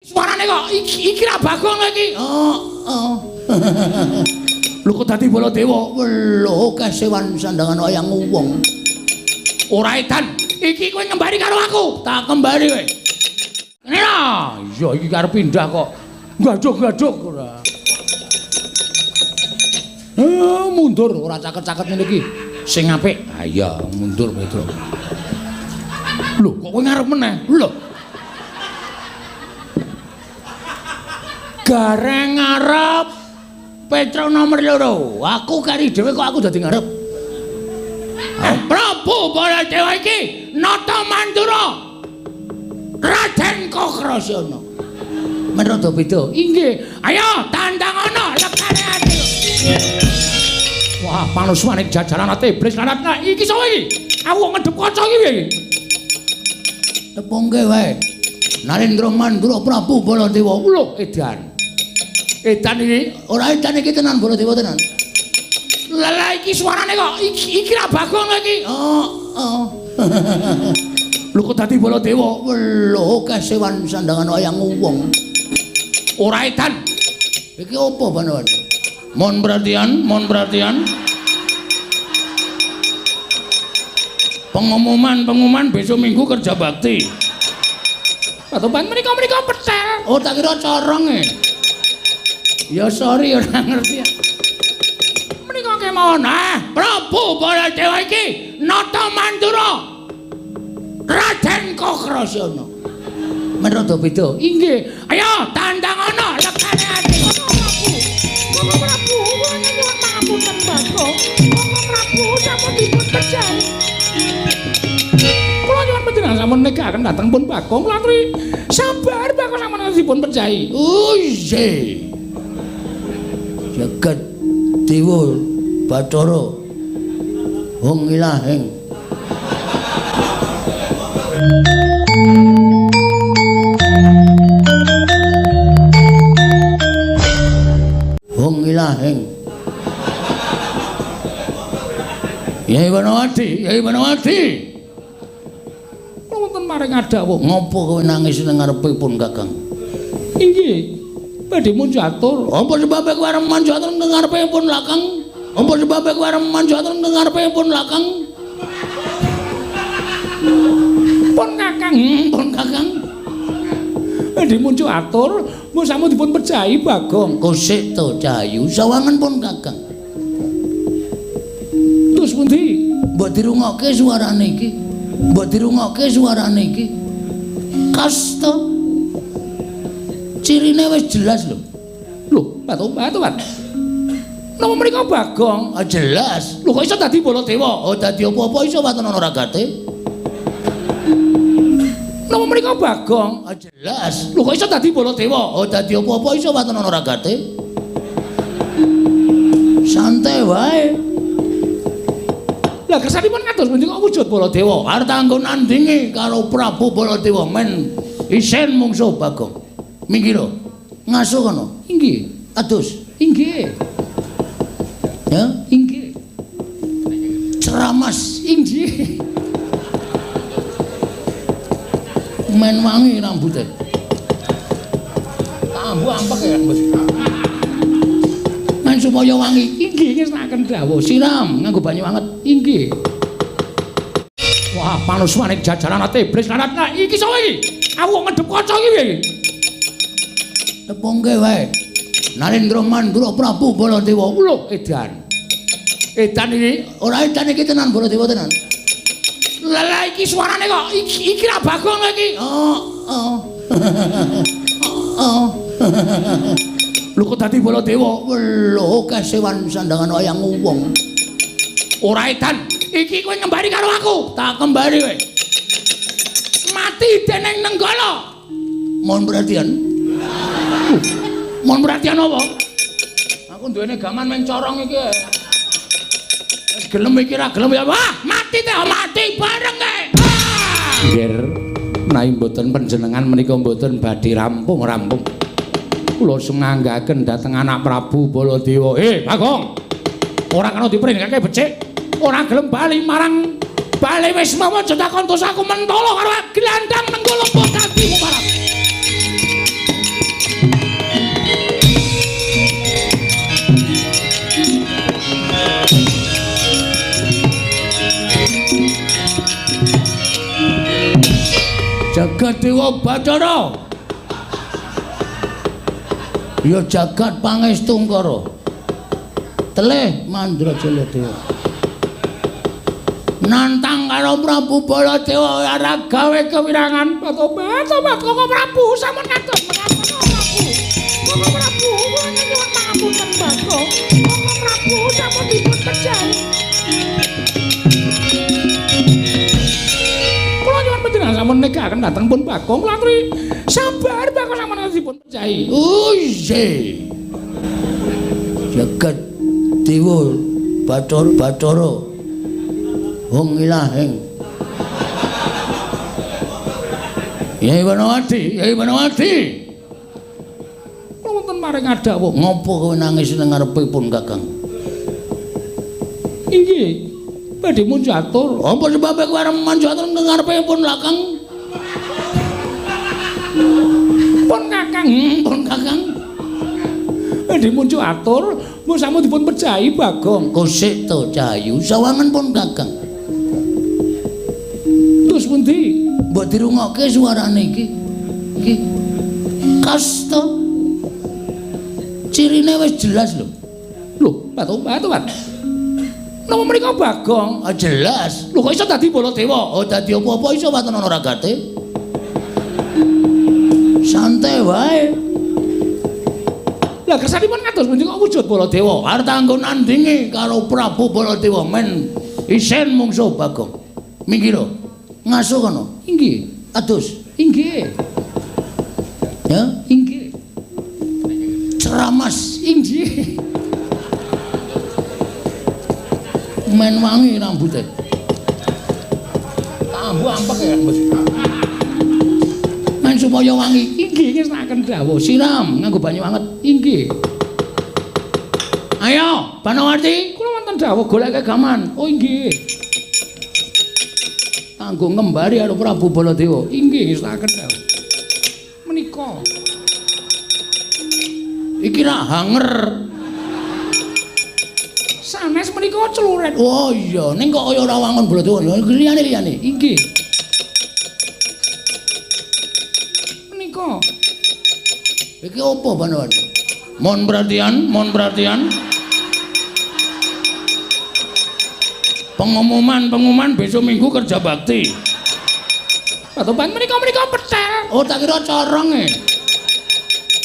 Suarane kok iki ra Bagong iki. Lho kok dadi Baladewa? Lho kesewan sandangan wayang wong. Ora edan, iki kowe ngembari karo aku. Tak kembali kowe. Kene lho. Iya iki karep pindah kok. Gaduk-gaduk ora. Mundur ora caket-caket ngene iki. Sing apik. Ha iya, mundur Petro. Lho, kok kowe ngarep meneh? Lho. Gareng ngarep Petro nomor 2. Aku kari dhewe kok aku dadi ngarep. Prabu Baladewa iki nata mandura Raden Kokrasana. Menrada beda. Inggih. Ayo tandangana lekane ati. Wah, panuswane jajaran ati iblis lanat. Nah, iki sapa iki? Aku ngedep kaca iki piye iki? Tepungke wae. Narendra Mandura Prabu Baladewa. Lho, edan. Edan iki Ora edan iki tenan Baladewa tenan. Lah iki suarane kok iki ra Bagong iki. Lho kok dadi Baladewa? Lho kesewan sandangan wayang wong. Ora edan. Iki opo Banawan? Mohon perhatian. Pengumuman besok Minggu kerja bakti. Patoban menika petel. Oh tak kira corong e. Ya sorry ora ngerti. Menika kemawon. Prabu Baladewa iki nata mandura Raden Kokrasana. Menrada beda. Inggih. Ayo tandangana lekane ati. Bapak Prabu, kula nyuwun pangapunten Bagong. Bapak Prabu sampun dipun pejah. Kula nyuwun panjenengan sampun negaken dhateng pun Bagong. Kula aturi sabar Bagong sampun dipun pejahi. Uje. Jagat Dewa Bathara Wong Ilahing. Wong Ilahing. Yai Banawati. Kula wonten maring adawuh. Ngopo kowe nangis nang ngarepipun Kakang? Inggih. Badhe mun catur. Apa sebabe kowe arep manjatur nang ngarepipun Kakang? Apa sebabe kowe arep manjatur nang ngarepipun Kakang? Pun Kakang. Badhe mun catur, mun sampun dipun pejahi Bagong. Kosik to Cahayu sawangan pun Kakang. Terus pundi? Mbok dirungokke suarane iki. Kasta. Cirine wis jelas lho. Lho, batu-batuan. Napa menika Bagong? Jelas. Lho kok iso dadi Baladewa? Oh dadi apa-apa iso waton ana ragate. Napa menika Bagong? Jelas. Lho kok iso dadi Baladewa? Oh dadi apa-apa iso waton ana ragate. Santai wae. Lah kersanipun kados pundi kok wujud Baladewa? Arep kanggo nandingi karo Prabu Baladewa men isen mungsuh Bagong. Minggiro. Ngasuh kono. Inggih. Adus. Inggih. Ya, Inggih. Ceramas. Inggih. Men wangi rambutnya. Ambu ampek ya, Mas. Men supaya wangi. Inggih ngesnaken dawuh. Siram nganggo banyu anget. Inggih. Wah, panuswane jajaran ati iblis lanat. Nah, iki sapa iki? Aku ngedep kaca iki piye iki? Tepungke wae. Narendra Mandura Prabu Baladewa. Lho, edan. Edan iki Ora edan iki tenan Baladewa tenan. Lah iki suarane kok iki ra Bagong iki. Lho kok dadi Baladewa? Lho kesewan sandangan wayang wong. Ora edan. Iki kowe ngembari karo aku. Tak kembali kowe. Mati dening Nenggala. Mohon perhatian. Mohon perhatian apa? Aku duwene gaman men corong iki. Wis gelem iki ra gelem ya. Wah, mati teh, mati bareng kae. Nggih. Nai mboten panjenengan menika mboten badhe rampung. Kula sumanggaken dhateng anak Prabu Baladewa. Bagong. Ora kena diperingake becik. Ora gelem bali marang bali wis mawon aja takon tos aku mentolo karo glandang Nenggala dadi muparap. Dewa Bathara. Ya jagat pangestungkara. Telih Mandra Jaladewa. Nantang karo Prabu Baladewa ora gawe kewirangan Batobat Koko Prabu sampun kados menapa Prabu. Koko Prabu kula nyuwun pangapunten Bathara. Koko Prabu sampun dipun pejahi. Kula nyuwun panjenengan sampun negaken dhateng pun Bagong latri sabar Bagong sampun dipun pejahi. Uje. Jagat Dewa Bathara Wong Ilahing. Yai Banawati. Wonten maring adawuh ngopo kowe nangis nang ngarepipun Kakang? Inggih, badhe munjatur. Apa sebabe kowe arep munjatur nang ngarepipun Kakang? Pun Kakang. Badhe munjatur, mun sampun dipun pejahi Bagong. Kosik to Cahayu, sawangan pun Kakang. Terus pundi? Mbok dirungokke suarane iki. Iki kasta. Cirine wis jelas lho. Lho, Batobat. Napa mriko Bagong? Ah jelas. Lho kok iso dadi Baladewa? Oh dadi apa-apa iso waton ana ragate. Santai wae. Lah kersanipun kados pundi kok wujud Baladewa? Arep kanggo nandingi karo Prabu Baladewa men isen mungsuh Bagong. Minggir. Ngasuh kono. Inggih. Adus. Inggih. Ya, inggih. Ceramas. Inggih. Men wangi rambutnya. Ambu ampek ya, Bos. Men supaya wangi. Inggih ngesnaken dawuh. Siram nganggo banyu anget. Inggih. Ayo, Banawati, kula wonten dawuh goleke gaman. Oh inggih. Kanggo ngembari karo Prabu Baladewa. Inggih ngestaken dawuh. Menika. Iki ra hanger. Sanes menika celuret. Oh iya, ning kok kaya ora wangun Baladewa. Liyane. Inggih. Menika. Iki apa Banawati? Mohon perhatian. Pengumuman besok minggu kerja bakti. Batobat menika petel. Oh tak kira corong e.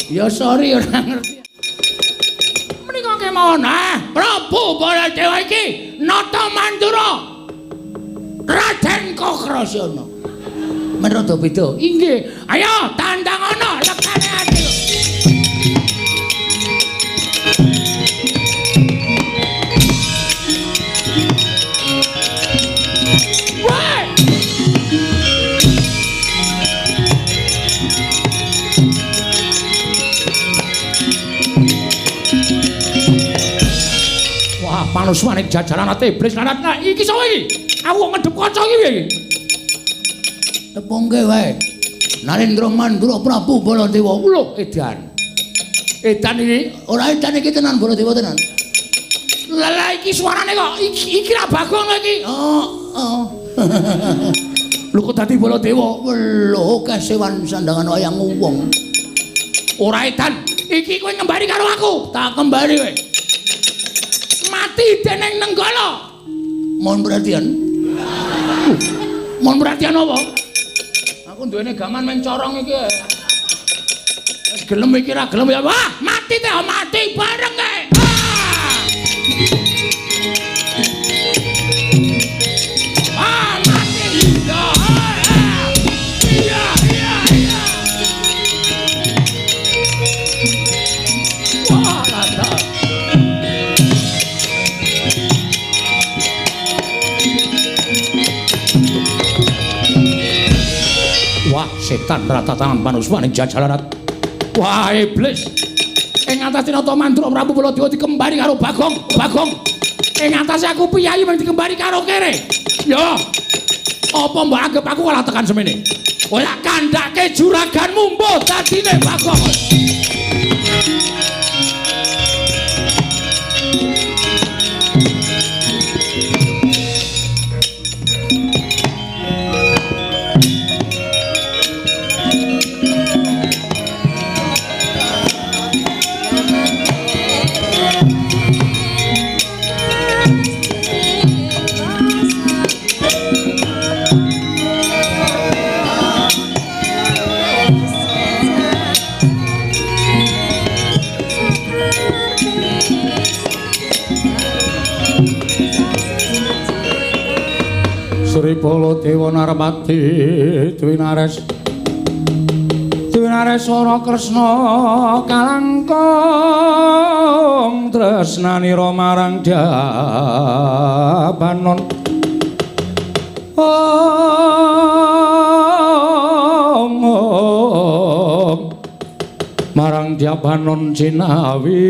Ya sorry ora ngerti. Menika kemawon. Prabu Baladewa iki nata mandura. Raden Kokrasana. Men rada beda. Inggih. Ayo tandangana lekane ati. Panuswaning jajaran iblis larat. Iki sapa iki? Aku ngedep kaca iki piye iki? Tepungke wae. Narendra Mandura Prabu Baladewa. Lho, edan. Edan iki ora edan iki tenan Baladewa tenan. Lah iki suarane kok iki ra Bagong iki. Oh. Lho kok dadi Baladewa? Lho kesewan sandangan wayang wong. Ora edan. Iki kowe ngembari karo aku. Tak kembari kowe. Mati dening Nenggala. Mohon perhatian apa? Aku duwene gaman men corong iki. Wis gelem iki ra gelem ya. Wah, mati teh, mati bareng kae. Mati. Iya. Wah, ada. Wah, setan rata tangan Panuswaning Jajalarat. Wah, iblis. Ing atas Tinata Mandura Prabu Baladewa dikembari karo Bagong. Ing atas aku piyayi men dikembari karo kere. Ya. Apa mbok anggap aku kalah tekan semene? Kowe tak kandhake juraganmu mbok dadine Bagong. Baladewa Narmati Dwinares Dwinareswara Kresna kalangkung tresnanira marang Dabanon marang Dabanon Cinawi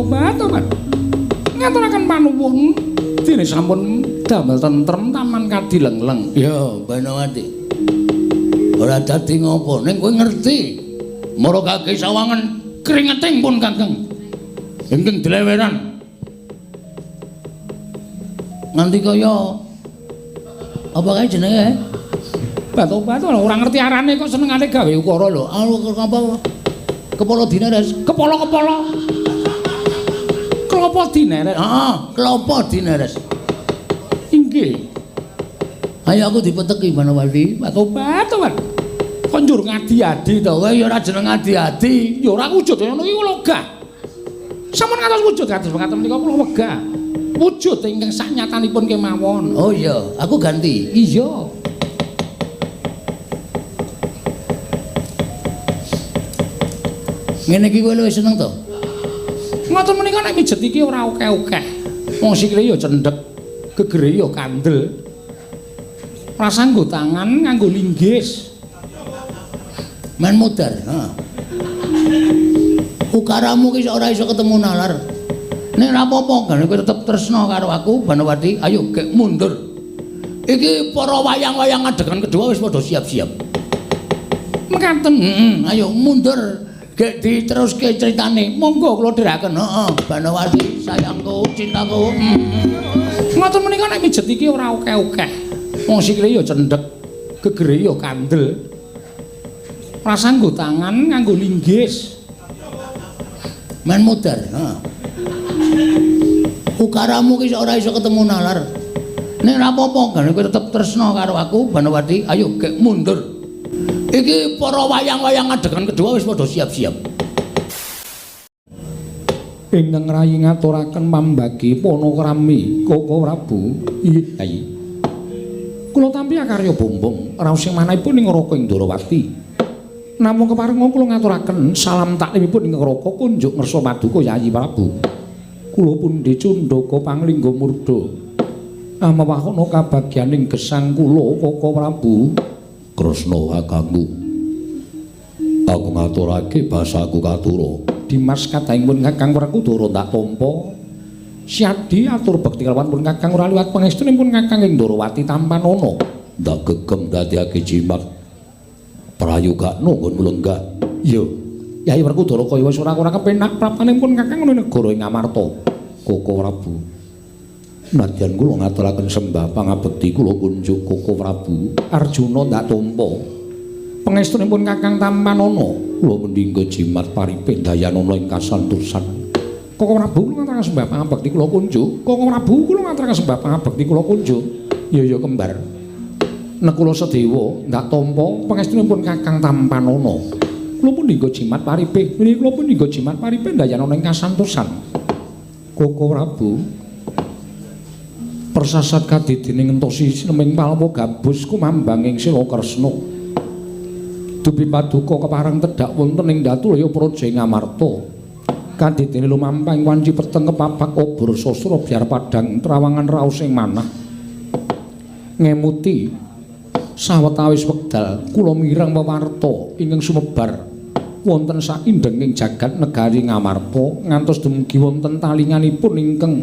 Batobat ngaturaken panuwun dene sampun damel tentrem taman kadilengleng. Ya, Banawati. Ora dadi ngopo, ning kowe ngerti. Mara kaki sawangan keringeting pun Kakang. Ingkang dileweran. Nganti kaya apa kae jenenge? Batobat ora ngerti arane kok senengane gawe ukara lho. Apa? Kepala dineres. Klopo dineres. Heeh, klopo dineres. Inggih. Ayo aku dipeteki Banawati. Batobat. Kok njur ngadi-adi to? Kowe ya ora jeneng adi-adi. Ya ora wujud ngono iki kula wegah. Sampun ngantos wujud kados mekaten menika kula wegah. Wujud ingkang saknyatanipun kemawon. Oh iya, aku ganti. Iya. Ngene iki kowe luwih seneng to? Ngoten menika nek mijet iki ora akeh-akeh. Wong sikile ya cendhek, gegere ya kandel. Rasa nggo tangan nganggo linggis. Men mudar, ha. Ukaramu ki ora iso ketemu nalar. Nek ora apa-apa, gane kowe tetep tresna karo aku, Banawati. Ayo gek mundur. Iki para wayang-wayang adegan kedua wis padha siap-siap. Mekaten. Ayo mundur. Gek diteruske critane. Monggo kula dheraken. Heeh, Banawati, sayangku, cintaku. Ngoten menika nek mijet iki ora akeh-akeh. Wong sikile ya cendhek, gegere ya kandel. Rasa nggo tangan nganggo linggis. Men mudar, ha. Ukaramu ki ora iso ketemu nalar. Nek ora apa-apa, gane kowe tetep tresna karo aku, Banawati. Ayo gek mundur. Iki para wayang-wayang adegan kedua wis padha siap-siap. Ingkang rayi ngaturaken pambagi panakrami Koko Prabu. Iya. Kula tampi akarya bombong raos sing manahipun ing Raka Indrawati. Namung keparenga kula ngaturaken salam taklimipun ing Raka kunjuk ngersa paduka Yayi Prabu. Kula pundhe Candaka Panglingga Murda. Amawahana kabagyaning gesang kula Koko Prabu. Kresna kakangku. Aku ngaturake basaku katura. Dimas kadangipun Kakang Werkudara tak tampa. Siadi atur bekti kelawan pun Kakang ora liwat pangestunipun Kakang Indrawati tampanana. Ndak gegem dadiake jimat. Prayogakno nggonmu lenggah. Iya. Yayi Werkudara kaya wis ora kepenak prapanipun Kakang ing negara ing Amarta. Koko Prabu. Nadyan kula ngaturaken sembah pangabekti kula kunjuk Koko Prabu. Arjuna ndak tampa. Pangestunipun Kakang tampanana. Kula mendingga jimat paripe dayanana ing kasantosan. Koko Prabu kula ngaturaken sembah pangabekti kula kunjuk. Koko Prabu kula ngaturaken sembah pangabekti kula kunjuk. Ya kembar. Nek kula sedewa ndak tampa pangestunipun Kakang tampanana. Kula pun dinggo jimat paripe. Menika kula pun dinggo jimat paripe dayanana ing kasantosan. Koko Prabu persasat kadidene ngentosi sineming palwa gabus kumambanging Sila Kresna. Dupi paduka kepareng tedhak wonten ing Datulaya Praja ing Amarta. Kadidene lumampah ing wanci peteng kepapak obor sastra biar padhang trawangan raos ing manah. Ngemuti sawetawis wekdal kula mireng wewarta ingkang sumebar wonten saindenging jagat negari Ngamarta ngantos dumugi wonten talinganipun ingkang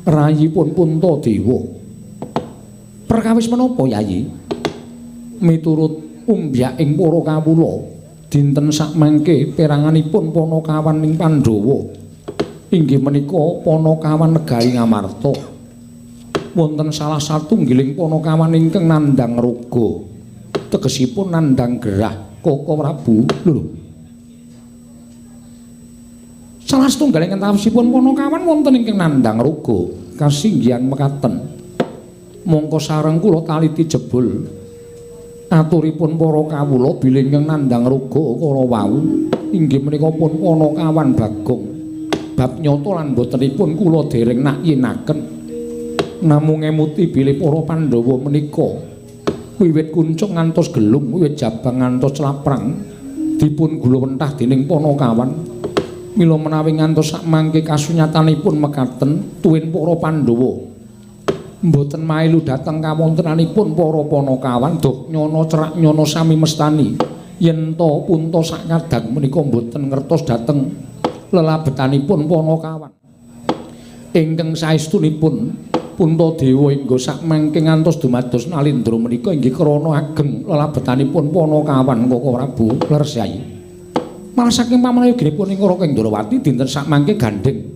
rayipun Puntadewa. Perkawis menapa Yayi? Miturut umbyaking para kawula dinten sakmangke peranganipun Panakawan ing Pandhawa inggih menika Panakawan negari Ngamarta. Wonten salah satunggiling Panakawan ingkang nandhang raga. Tegesipun nandhang gerah Koko Prabu. Lho. Salah setunggaling entawasipun Panakawan wonten ingkang nandhang raga kasinggihan mekaten. Mongko sareng kula taliti jebul aturipun para kawula bilih ingkang nandhang raga kala wau inggih menika pun Panakawan Bagong. Bab nyata lan botenipun kula dereng nakyinaken. Namung ngemuti bilih para Pandhawa menika wiwit kuncung ngantos gelung, wiwit jabang ngantos celaprang dipun gulawentah dening Panakawan. Mila menawi ngantos sak mangke kasunyatanipun mekaten tuwin para Pandhawa mboten mailu dhateng kawontenanipun para Panakawan duk nyana cerak nyana sami mestani yen to punta sak kadang menika mboten ngertos dhateng lelabetanipun Panakawan. Ingkang saestunipun Punta Dewa ingga sak mangke ngantos dumados Nalendra menika inggih krana ageng lelabetanipun Panakawan Koko Prabu Lersai. Malah saking pamanayoginipun ing Raka Indrawati dinten sak mangke gandeng.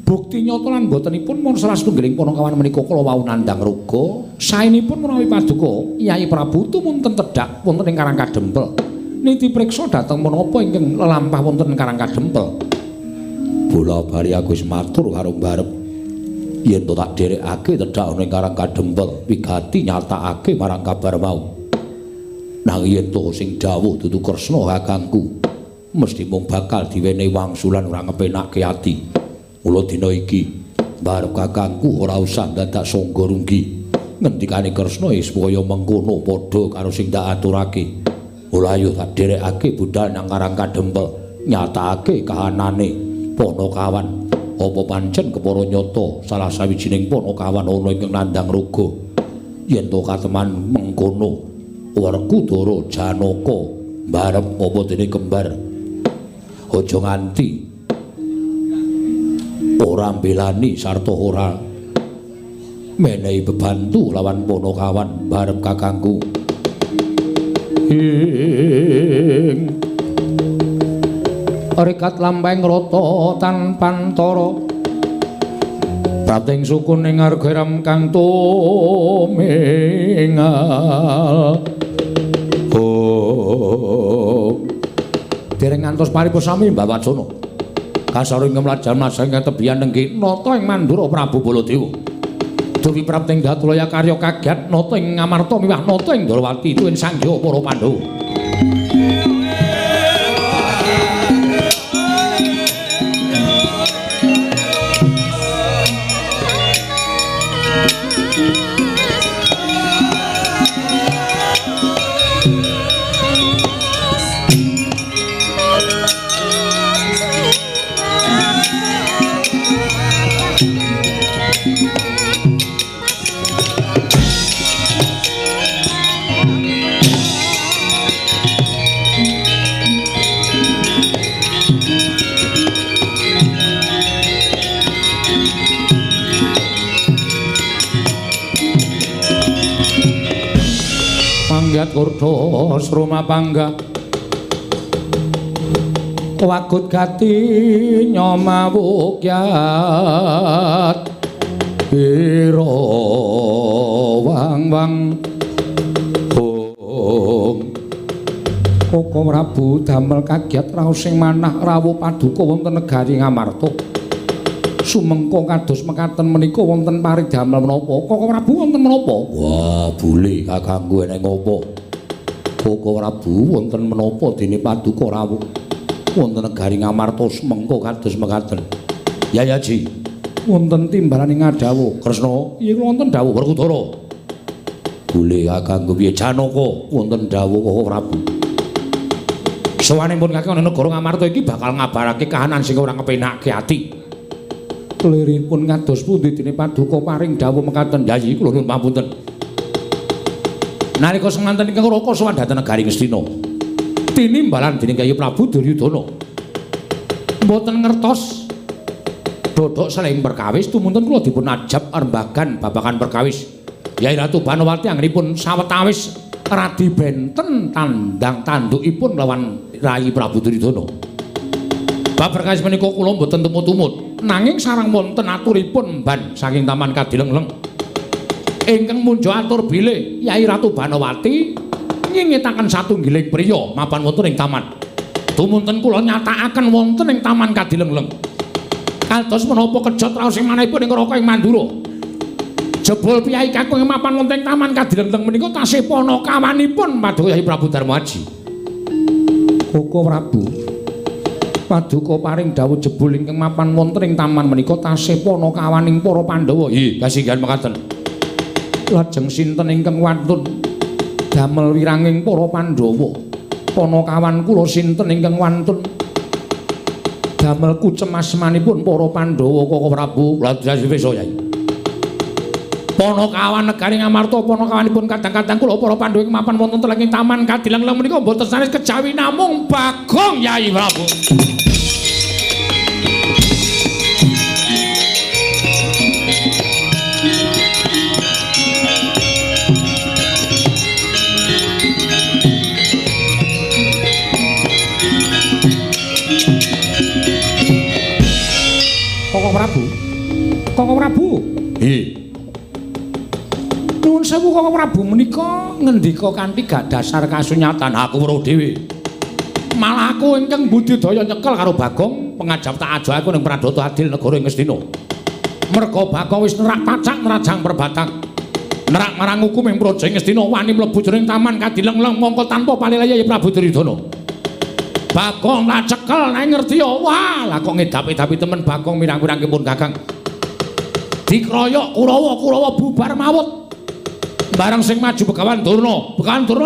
Bukti nyata lan botenipun mon salah setunggiling Panakawan menika kala wau nandhang ruga. Saenipun menawi paduka Kyai Prabu tumunten tedhak wonten ing Karang Kadempel. Niti priksa dhateng menapa ingkang lelampah wonten ing Karang Kadempel. Bola bali aku wis matur karo mbarep yen to tak dherekake tedhak ning Karang Kadempel wigati nyatakake marang kabar mau. Nanging yen to sing dawuh dudu Kresna kakangku mesti mung bakal diwenehi wangsulan ora ngepenakke ati. Mula dina iki barep kakangku ora usah dadak sangga runggi. Ngendikane Kresna supaya mengkono padha karo sing tak aturake. Mula ayo tak dherekake budal nang Karang Kadempel nyatakake kahanane Panakawan. Apa pancen kepara nyata salah sawijining Panakawan ana ingkang nandhang ruga. Yen to kateman mengkono Werkudara Janaka barep apa dene kembar. Aja nganti ora mbelani sarta ora menehi bebantu lawan Panakawan barep kakangku. Rekat lampahing rata tanpa antara prating sukun ing argaram kang tumingal. Dereng ngantos paripun sami Mbah Wacana kasaring ngemlajal masang tebian nenggi nata ing Mandura Prabu Baladewa. Dewi prating Datulaya karya kagiat nata ing Ngamarta miwah nata ing Ndrawati tuwin sangya para Pandhawa. Manggat Kurda Sruma Pangga Wagut Gati Nyomawukyat Ira Wang-wang Koko Prabu damel kagiat raos sing manah rawuh paduka wonten negari Ngamarta. Sumengko kados mekaten menika wonten paridamel menapa? Koko Prabu wonten menapa? Wah, bule kakangku eneng apa? Koko Prabu wonten menapa dene paduka rawuh wonten negari Ngamarta sumengko kados mekaten. Ya Ji. Wonten timbalan ing Ngadawa. Kresna, iya wonten dawuh Werkudara. Bule kakangku piye Janaka wonten dawuh Koko Prabu. Sawanipun kakang ing negara Ngamarta iki bakal ngabarake kahanan sing ora ngepenakke ati. Keliripun kados pundi dene paduka paring dawuh mekaten. Yayi kula nuwun pamunten. Nalika semanten ingkang Raka sowan dhateng negari Ngastina. Tinimbalan dening Kyai Prabu Duryudana. Mboten ngertos dodok seleng perkawis tumuntun kula dipun ajab rembagan babagan perkawis. Kyai Ratu Banowati anggenipun sawetawis radi benten tandang tandukipun lawan Rai Prabu Duryudana. Bab perkawis menika kula mboten tumut-tumut. Nanging sareng wonten aturipun mban saking Taman Kadilengleng ingkang munjo atur bilih Kyai Ratu Banowati nyingetaken satunggiling priya mapan wonten ing taman. Tumunten kula nyatakaken wonten ing Taman Kadilengleng kados menapa kejot raos sing manahipun ing Raka ing Mandura. Jebul piyai kakung mapan wonten ing Taman Kadilengleng menika tasih panakawanipun Paduka Kyai Prabu Darmaji. Koko Prabu Paduka paring dawuh jebul ingkang mapan wonten ing taman menika tasih Panakawaning para Pandhawa. Nggih, kasinggihan mekaten. Lajeng sinten ingkang wantun damel wiranging para Pandhawa? Panakawan kula sinten ingkang wantun damel kucemasmanipun para Pandhawa Koko Prabu? Kula dasiwisa Yai. Panakawan negari Ngamarta panakawanipun kadang-kadang kula para Pandhawa ing mapan wonten telenging taman Kadilang-lang menika boten sanes kejawi namung Bagong Yai Prabu. Koko Prabu. Nuwun sewu Koko Prabu menika ngendika kanthi gak dasar kasunyatan aku weruh dhewe. Malah aku ingkang budidaya nyekel karo Bagong pengajap tak aja aku ning Pradata Adil negara ing Ngastina. Merga Bagong wis nerak pacak nerajang perbatang. Nerak marang hukum ing Praja Ngastina wani mlebu jroning taman Kadilang-lang mongko tanpa palelaya Prabu Duryudana. Bagong tak cekel nek ngerti ya. Wah, lah kok ngedapi-dapi temen Bagong mirang-mirang kipun Kakang. Dikroyok Kurawa bubar mawut. Barang sing maju Begawan Durna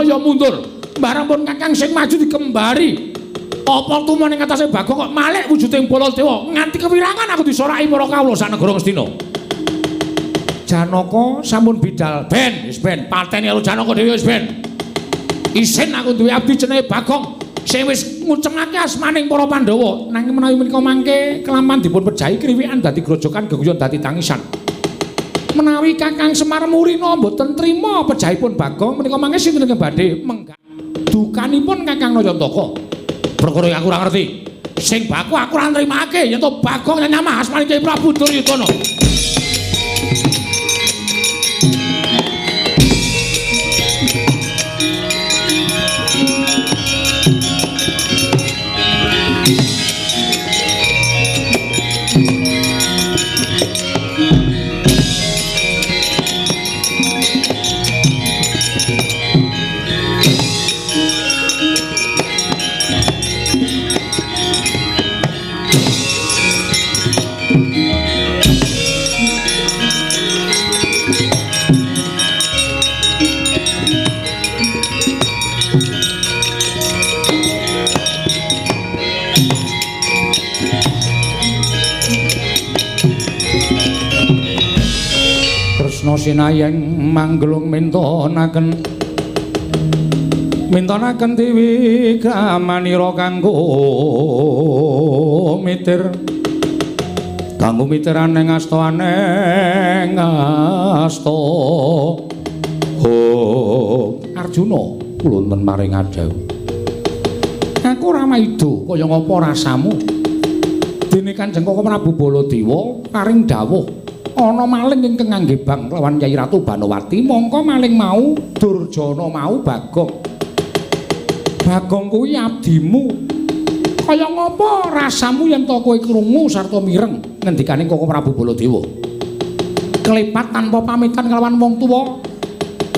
ya mundur. Barang pun Kakang sing maju dikembari. Apa tumen ing atase Bagong kok malih wujuding Baladewa nganti kewirangan aku disoraki para kawula sak negara Ngastina. Janaka sampun bidal. Wis ben pateni karo Janaka dhewe wis ben. Isin aku duwe abdi jenenge Bagong. Sing wis ngucemake asmaning para Pandhawa nanging menawi menika mangke kelaman dipun pejahi kriwikan dadi grojokan geguyon dadi tangisan. Menawi Kakang Semar Murina mboten trima pejahipun Bagong menika mangke sinten ingkang badhe menggak dukanipun Kakang Nayantaka. Perkara aku ora ngerti. Sing baku aku ora nrimake yen to Bagong nyamah asmaning Kyai Prabu Duryudana. Sinayeng manggelung mintonaken dewi gramanira kanggo mitiraneng asta Arjuna kula wonten maring adhawu aku ora maido kaya ngapa rasamu dene Kanjeng Koko Prabu Baladewa paring dawuh ana maling ingkang nganggebang lawan Nyai Ratu Banowati mongko maling mau Durjana mau Bagong kuwi abdimu kaya ngapa rasamu yen to kowe krungu sarta mireng ngendikaning Koko Prabu Baladewa klepat tanpa pamitan kelawan wong tuwa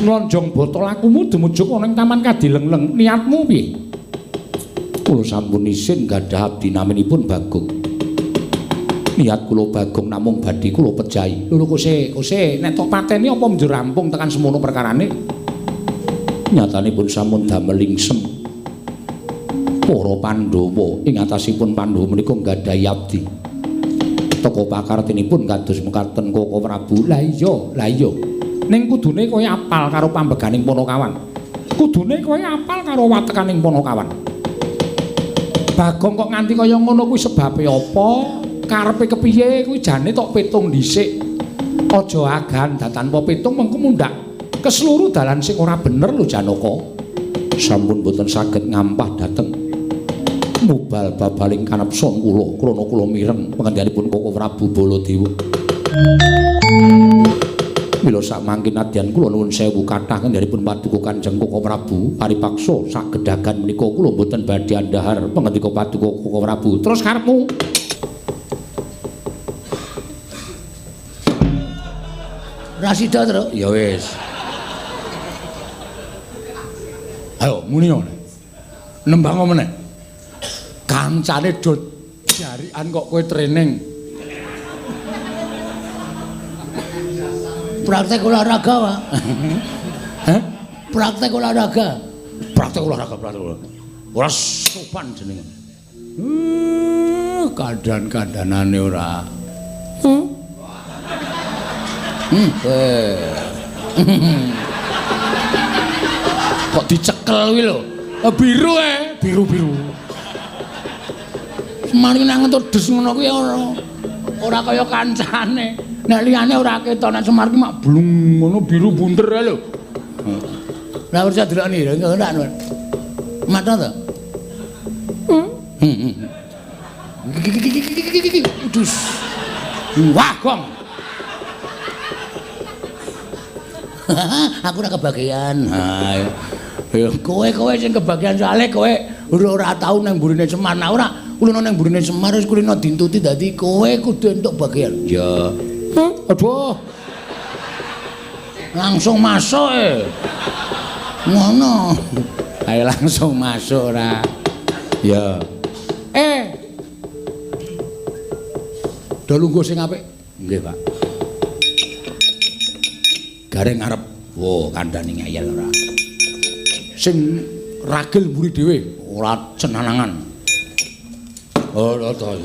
nlonjong botol lakumu dumujuk ana ing taman Kadilang-lang niatmu piye kula sampun isin gadhah abdi naminipun Bagong niat kula Bagong namung badhe kula pejahi. Lho kose nek tok pateni apa njur rampung tekan semono perkarane? Nyatanipun sampun damel lingsem. Para Pandhawa ing atasipun Pandhawa menika nggadhahi abdi. Teka pakartinipun kados mekaten Koko Prabu. Lah iya. Ning kudune kowe apal karo pambeganing Panakawan. Kudune kowe apal karo watekaning Panakawan. Bagong kok nganti kaya ngono kuwi sebabe apa? Karepe kepiye kuwi jane tok petung dhisik. Aja agan tanpa petung mengko mundhak keseluruh dalan sing ora bener lho Janaka. Sampun boten saged ngampah dhateng mubal babaling kanepson kula krana kula mireng pangandikanipun Koko Prabu Baladewa. Mila samangke nadyan kula nuwun sewu kathah ngendharipun Paduka Kanjeng Koko Prabu paripaksa sagedhagan menika kula boten badhe andhahar pangandika Paduka Koko Prabu. Terus karepmu Rasida terus. Ya wis. Ayo muni ngene. Nembang meneh. Kancane do Jarian kok kowe training. Praktek olahraga, Pak. Hah? Praktek olahraga. Praktek olahraga. Ora sopan jenenge. Kadan-kadanane ora. Kok dicekel kuwi lho. Biru biru. Semar nang entudes ngono kuwi ora kaya kancane. Nek liyane ora ketok nek Semar ki mak blung ngono biru bunder ae lho. Lah ora delokne lho enggak anu. Mata to? Udus. Wah, Gong. Aku ora kebagian. Ha. Kowe sing kebagian soalé kowe ora tau nang mburine Semar. Nah ora kulino nang mburine Semar wis kulino dintuti dadi kowe kudu entuk bagian. Ya. Aduh. Langsung masuk ngono. Ayo langsung masuk ora. Ya. Do lungguh sing apik. Nggih, Pak. Gareng ngarep. Wo, kandhane ngeyel ora. Sing ragil mburi dhewe, ora cenanangan. Oh, to.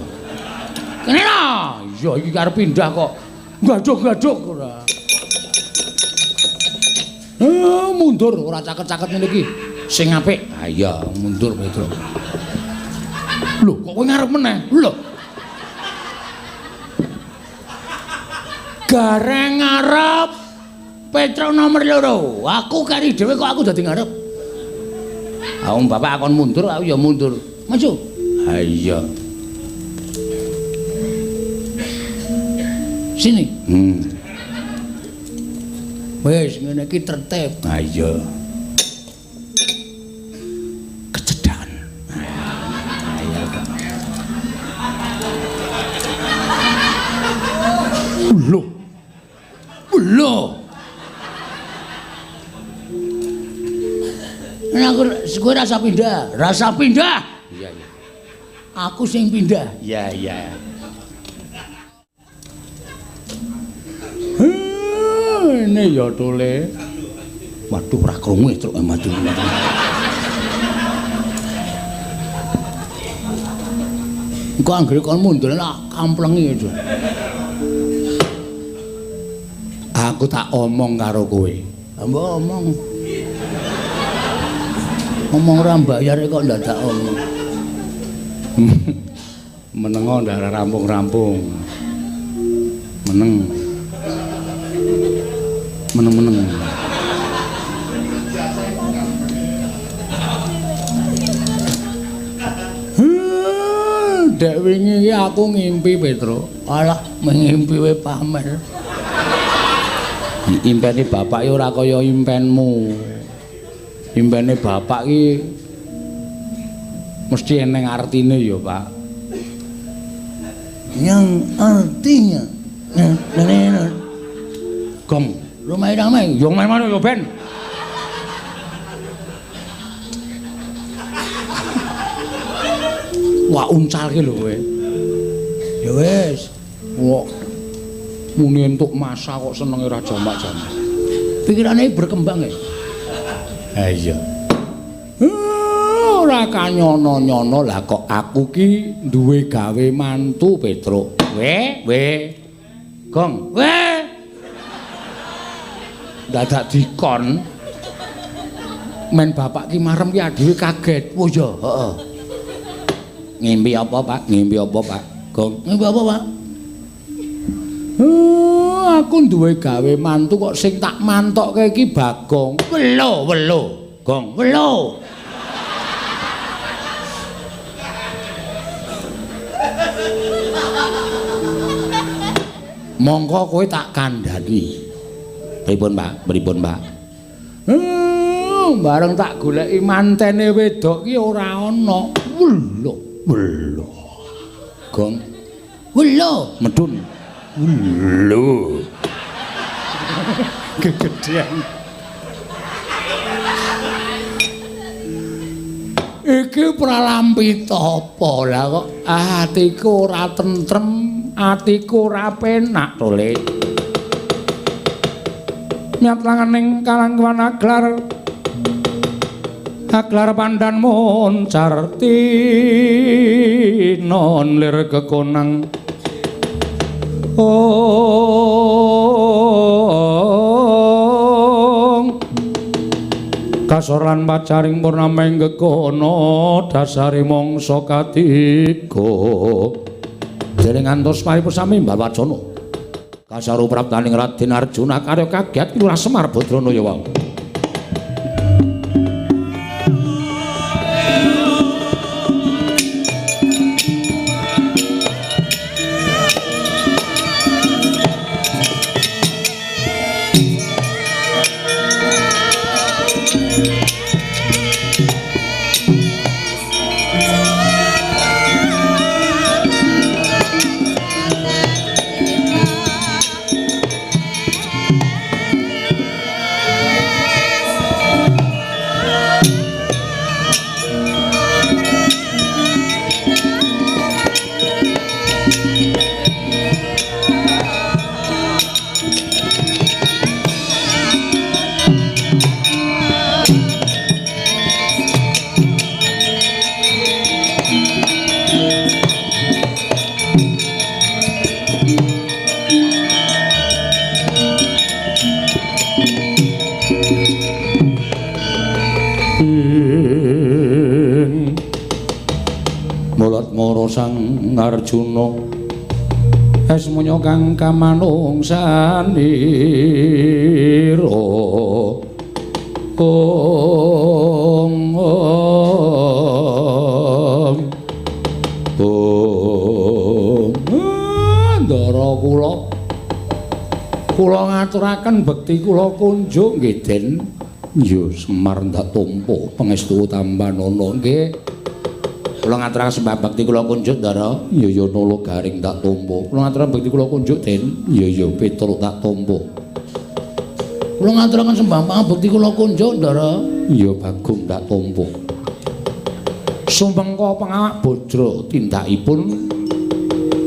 Kene lho. Iya, iki arep pindah kok. Gaduk-gaduk ora. Mundur ora caket-caket ngene iki. Sing apik. Ha iya, mundur Petro. Lho, kok kowe ngarep meneh? Lho. Gareng ngarep Petro nomor 2. Aku kari dhewe kok aku dadi ngarep. Wong bapak akon mundur, aku ya mundur. Maju. Ha iya. Sini. Wes ngene iki tertib. Ha iya. Kecedahan. Ayo. Loh. Nek aku rasa pindah. Iya. Aku sing pindah. Iya. Ini ya tole. Waduh ora krungu truk maju. Engko anggere kon mundur lah kamplengi itu. Aku tak omong karo kowe. Mbok omong. Ngomong ora mbayar kok ndadak omong. Menengo ndak rampung-rampung. Meneng. Dek wingi iki aku ngimpi Petro. Alah, ngimpi wae pamer. Impene bapak ora kaya impenmu. Impene bapak ki mesti eneng artine ya, Pak. Yang artinya Gong, rumah ramai, yang mana ya Ben? Wah uncal ki lho kowe. Ya wis. Wah. Muni entuk masa kok senenge ra jamak-jamak. Pikirane berkembang ya. Ha iya. Ora kanyono-nyono lah kok aku ki duwe gawe mantu Petro. Gong, dadak dikon. Men bapak ki marem ki dhewe kaget. Oh ya, heeh. Ngimpi apa, Pak? Gong, ngimpi apa, Pak? Aku duwe gawe mantu kok sing tak mantokke iki Bagong. Welo. Gong, welo. Mongko kowe tak kandhani. Pripun, Pak? Bareng tak goleki mantene wedok ki ora ana. Welo. Gong. Welo, medun. Welo. Kegedean. Iki pralampita apa lah kok atiku ora tentrem, atiku ora penak to, Le. Nyat langaning kalangkuan aglar pandan moncar tinon lir kekonang kasoran pacaring purnama ing gekono dasari mangsa katiga dereng ngantos paripusami Mbawacana kasaru praptaning Raden Arjuna karya kagiat Lurah Semar Badrana ya wau. Sang Arjuna esmunya kang kamanungsanira ndara kula ngaturaken bekti kula kunjuk nggih Den. Ya Semar ndak tampa pangestu tambanana nggih. Kula ngaturaken sembah bakti kula kunjuk Ndara, ya ya nolo garing tak tampa. Kula ngaturaken bakti kula kunjuk Den, ya ya Petruk tak tampa. Kula ngaturaken sembah bakti kula kunjuk Ndara, ya Bagong tak tampa. Sumpengka pengawak Bajra tindakipun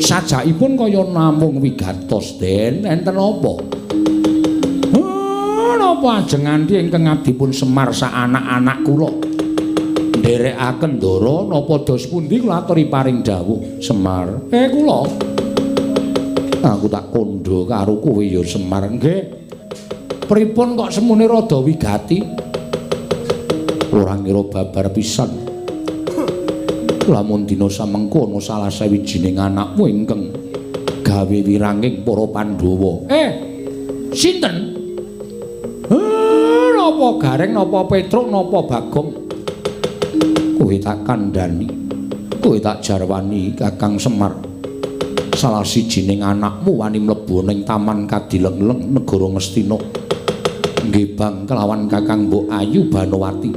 sajakipun kaya namung wigatos Den, enten apa? Napa ajeng nganti ingkang ngabdipun Semar sak anak-anak kula? Nderekaken Ndara napa dos pundi kula aturi paring dawuh Semar. Kula. Aku tak kandha karo kowe ya Semar nggih. Pripun kok semune rada wigati? Ora ngira babar pisan. Lamun dina samengkono salah sawijining anakmu ingkang gawe wiranging para Pandhawa. Sinten? Napa Gareng napa Petruk napa Bagong? Kowe tak kandhani, kowe tak jarwani Kakang Semar. Salah sijining anakmu wani mlebu ning taman Kadilengleng negara Ngastina. Nggih bang kelawan Kakang Mbok Ayu Banowati.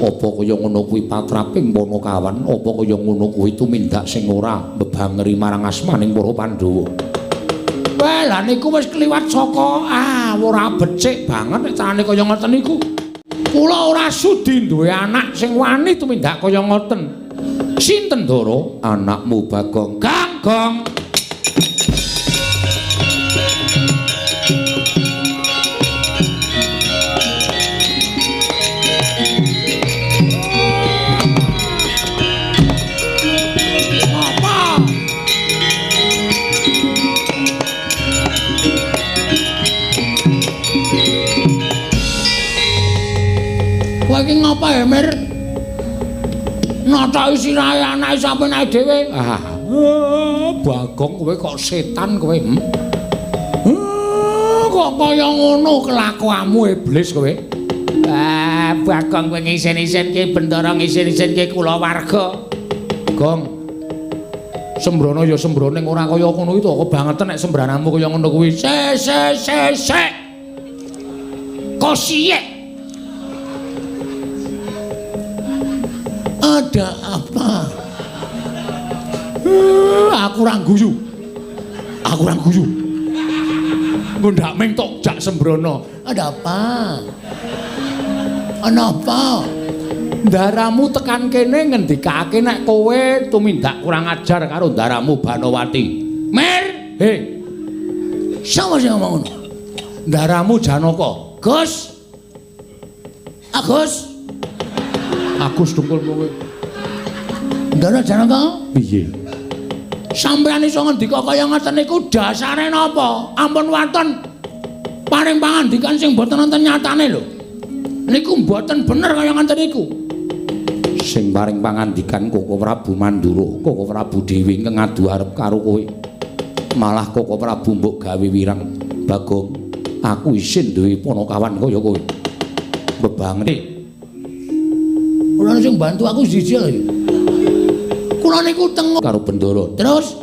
Apa kaya ngono kuwi patraping Panakawan, apa kaya ngono kuwi tumindak sing ora mbebangeri marang asmaning para Pandhawa. Wah, lah niku wis kliwat saka ora becik banget nek carane kaya ngoten niku. Kula ora sudi duwe anak sing wani tumindak kaya ngoten. Sinten Ndara? Anakmu Bagong. Gagong. Kowe iki ngapa ya, Mir? Nata sirahe anake sampeyan ae dhewe. Bagong kowe kok setan kowe. Kok kaya ngono kelakuanmu iblis kowe. Bagong kowe ngisen-isenke bendara ngisen-isenke kulawarga. Gong. Sembrono ya sembrono ning ora kaya ngono itu kok banget nek sembrananmu kaya ngono kuwi. Sek. Kok siyek? Ada apa? Aku ora guyu. Engko ndak ming tok jak sembrono. Ada apa? Ana apa? Ndaramu tekan kene ngendikake nek kowe tumindak kurang ajar karo ndaramu Banowati. Mir, He, sapa sing ngomong ngono? ndaramu Janaka. Gus. Agus. Agus dungkul kowe. Ndara Janaka? Piye? Sampeyan iso ngendika kaya ngoten niku dasare napa? Ampun wonten paring pangandikan sing boten wonten nyatane lho. Niku mboten bener kaya ngoten niku. Sing paring pangandikan Koko Prabu Mandura, Koko Prabu Dewi ngadu arep karo kowe. Malah Koko Prabu mbok gawe wirang. Bagong, aku isin duwe ponokawan kaya kowe. Bebangete. Kula sing bantu aku siji lho. Kula niku teng Karo Bendoro. terus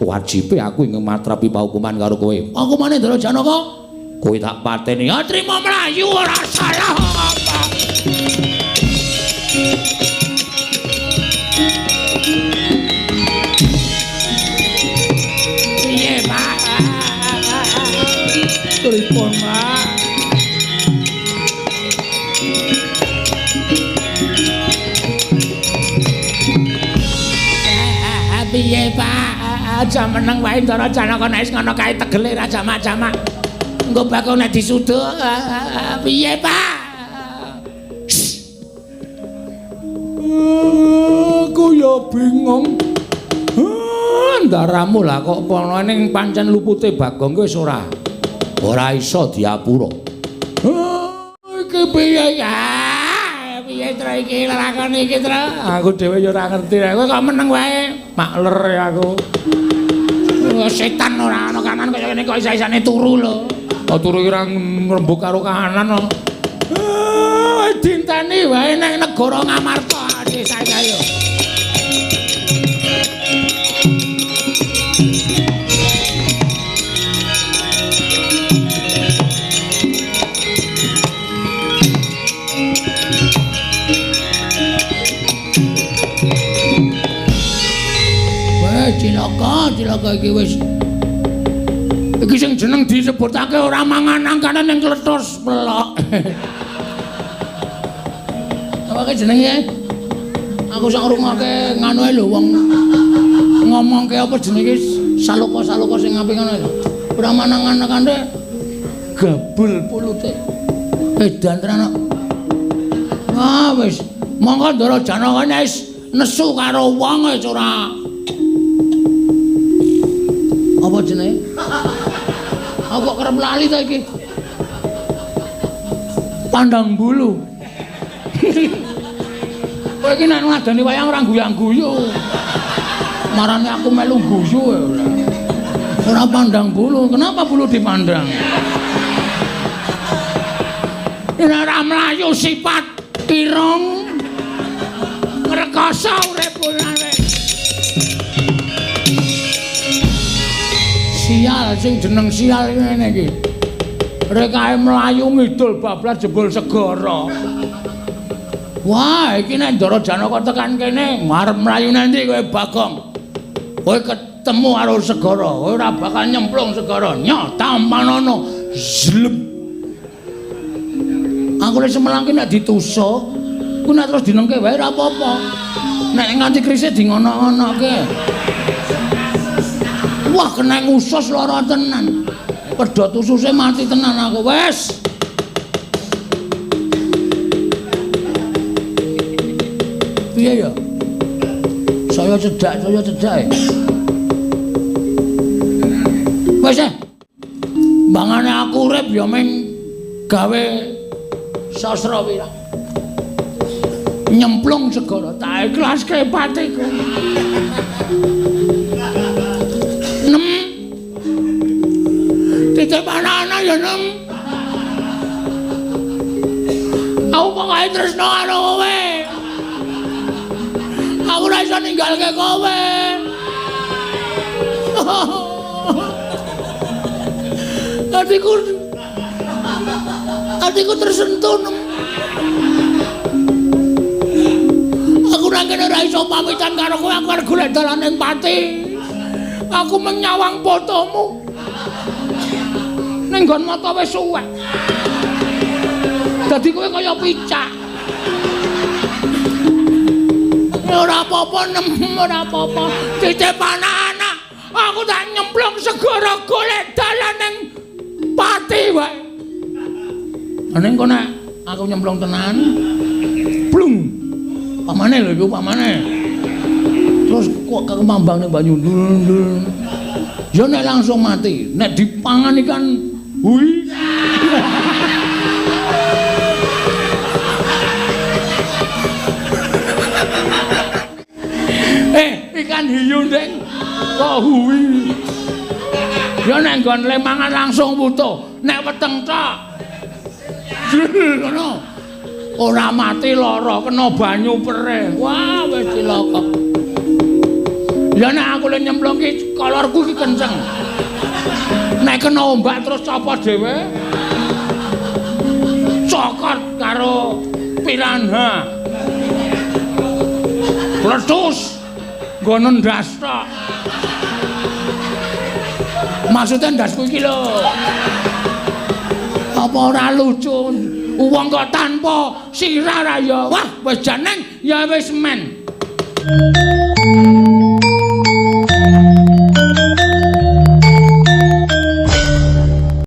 Wajibe aku ing matrapi paukuman karo kowe. aku maneh Ndara Janaka. Kowe tak pateni. Ya trimo mlayu ora salah apa. Piye, Pak? Pripun, Pak? Piye, Pak? Aja meneng wae Ndara Janaka nek wis ngono kae tegele ra jamak-jamak. Engko bakal nek disuduk piye, Pak? Aku ya bingung. Ndaramu lah kok kono ning pancen lupute Bagong wis ora iso diapura. Iki piye ya? Piye tra iki lakon iki tra? Aku dhewe ya ora ngerti. Kowe kok meneng wae? Makler ya aku. Setan ora ana kanan kaya ngene kok isa-isane turu lho. Oh turu kira ngrembug karo kahanan kok. Dinteni wae nang negara Ngamarta desa saya. Cilaka iki wis. Iki sing jeneng disebutake ora mangan angkane ning klethos pelok. Apa jenenge? Aku sak ngrungokke nganu ae lho wong ngomongke apa jenenge saloka-saloka sing ngaping ngono lho. Ora manangan angkane gabul pulute. Edan tenan. Ah wis, monggo Ndara Janaka wis nesu karo wong wis ora. Apa jenenge? Aku kok kerep lali ta iki. Pandang bulu. Kowe iki nek ngadani wayang ora guyang-guyu. Marane aku melu guyu ora pandang bulu. Kenapa bulu dipandang? Nek ora mlayu sifat irung ngrekoso uripku ae. Sial sing jeneng sial ngene iki. Rek ae mlayu ngidul bablas jebul segara. Wah, iki nek Ndara Janaka tekan kene, arep mlayu nanti kowe Bagong. Kowe ketemu karo segara, kowe ora bakal nyemplung segara. Nyata manono zlep. Aku lek semelang ki nek ditusuk, ku nek terus dinengke wae ora apa-apa. Nek nganti krisik di ngono-ngonoke. Wah, kena ngusus lara tenan. Pedhot ususe mati tenan aku. Wes. Piye ya? Saya cedak. Wes. Bangane aku urip ya ming gawe sastra wirang. Nyemplung segara, tak ikhlaske patiku. Titip anak-anak ya Nem. Aku pokoke tresno karo kowe. Aku ora iso ninggalke kowe. Hatiku tersentuh Nem. Aku nang kene ora iso pamitan karo kowe, aku arep golek dalan ning pati. Aku menyawang fotomu. Ning nggon mata wis suwek. Dadi kowe kaya picak. Ora apa-apa ora apa-apa. Titip anak-anak. Aku tak nyemplung segara golek dalan ning pati wae. Ning kok nek aku nyemplung tenan. Blung. Pamane lho iku pamane. Terus kok kemambang ning banyu ndul. Ya nek langsung mati. Nek dipangan ikan hui. Ikan hiu ndeng kok hui. Ya nek nggon lemangan langsung butuh, nek weteng tok. Ngono. Ora mati lara kena banyu perih. Wah, wis cilaka. Ya nek aku le nyemplung ki kolorku ki kenceng. Nek kena ombak terus copot dhewe. Cokot karo piranha. Letus. Nggono ndas tok. Maksudnya ndasku iki lho. Apa ora lucu? Wong kok tanpa sirah ra ya. Wah, wis janeng ya wis men.